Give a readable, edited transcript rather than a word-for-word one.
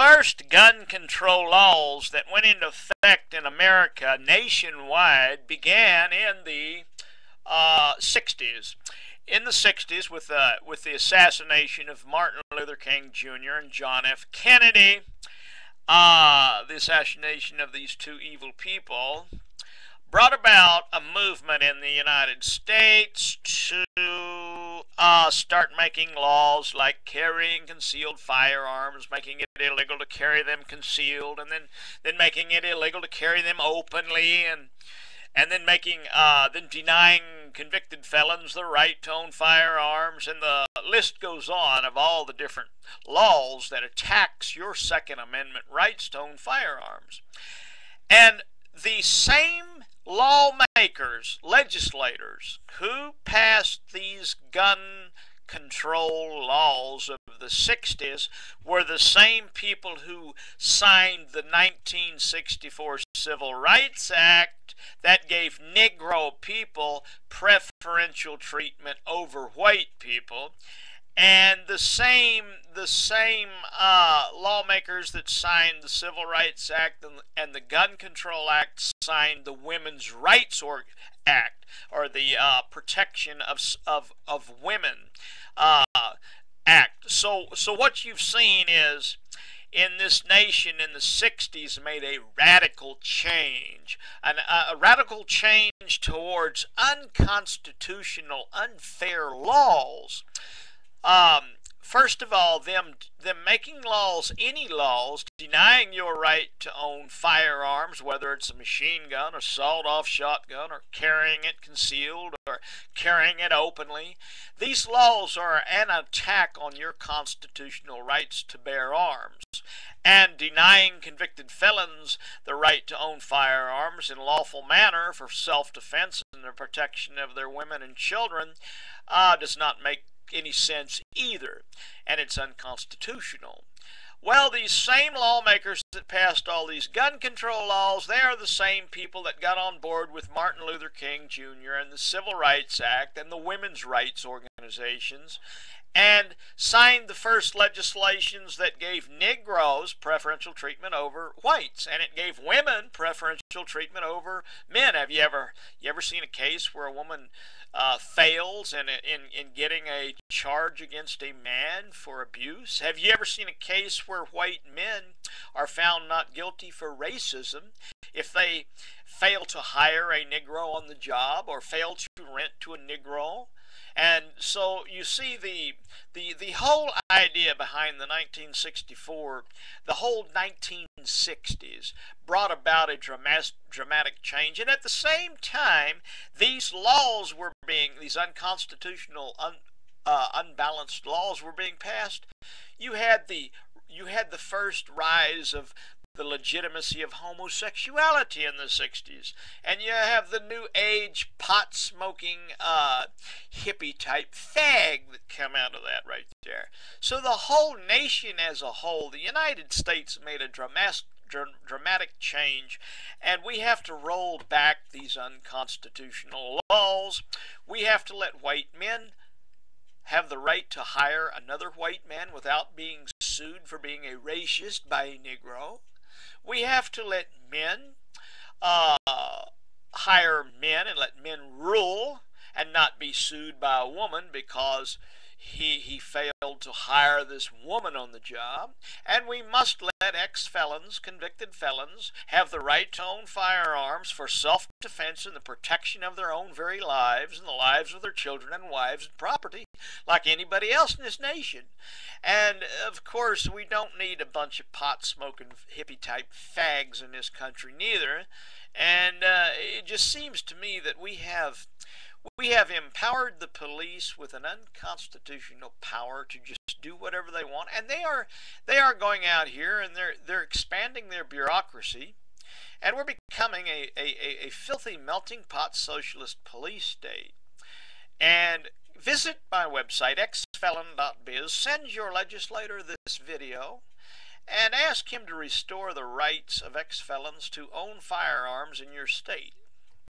first gun control laws that went into effect in America nationwide began in the 60s. In the 60s, with the assassination of Martin Luther King Jr. and John F. Kennedy, the assassination of these two evil people brought about a movement in the United States to start making laws like carrying concealed firearms, making it illegal to carry them concealed, and then making it illegal to carry them openly, and then then denying convicted felons the right to own firearms, and the list goes on of all the different laws that attacks your Second Amendment rights to own firearms. And the same lawmakers, legislators, who passed these gun control laws of the 60s were the same people who signed the 1964 Civil Rights Act that gave Negro people preferential treatment over white people. And the same lawmakers that signed the Civil Rights Act and the Gun Control Act signed the Women's Rights Act, or the Protection of Women Act. So what you've seen is, in this nation in the 60s, made a radical change, a radical change towards unconstitutional, unfair laws. First of all, them making laws, any laws, denying your right to own firearms, whether it's a machine gun or sawed-off shotgun, or carrying it concealed, or carrying it openly. These laws are an attack on your constitutional rights to bear arms. And denying convicted felons the right to own firearms in lawful manner for self-defense and the protection of their women and children does not make any sense either, and it's unconstitutional. Well, these same lawmakers that passed all these gun control laws, they are the same people that got on board with Martin Luther King Jr. and the Civil Rights Act and the women's rights organizations, and signed the first legislations that gave Negroes preferential treatment over whites, and it gave women preferential treatment over men. Have you ever seen a case where a woman fails in getting a charge against a man for abuse? Have you ever seen a case where white men are found not guilty for racism if they fail to hire a Negro on the job or fail to rent to a Negro? And so you see the whole idea behind the 1964, the whole 1960s brought about a dramatic change. And at the same time, these laws were being, these unconstitutional, unbalanced laws were being passed. You had the first rise of the legitimacy of homosexuality in the 60s, and you have the new age pot-smoking hippie type fag that come out of that right there. So the whole nation as a whole, the United States, made a dramatic change, and we have to roll back these unconstitutional laws. We have to let white men have the right to hire another white man without being sued for being a racist by a Negro. We have to let men hire men and let men rule and not be sued by a woman because he failed to hire this woman on the job. And we must let ex-felons, convicted felons, have the right to own firearms for self-defense and the protection of their own very lives and the lives of their children and wives and property like anybody else in this nation. And of course, we don't need a bunch of pot-smoking hippie-type fags in this country neither. And it just seems to me that we have empowered the police with an unconstitutional power to just do whatever they want, and they are going out here and they're expanding their bureaucracy, and we're becoming a filthy melting pot socialist police state. And visit my website, exfelon.biz, send your legislator this video, and ask him to restore the rights of ex-felons to own firearms in your state.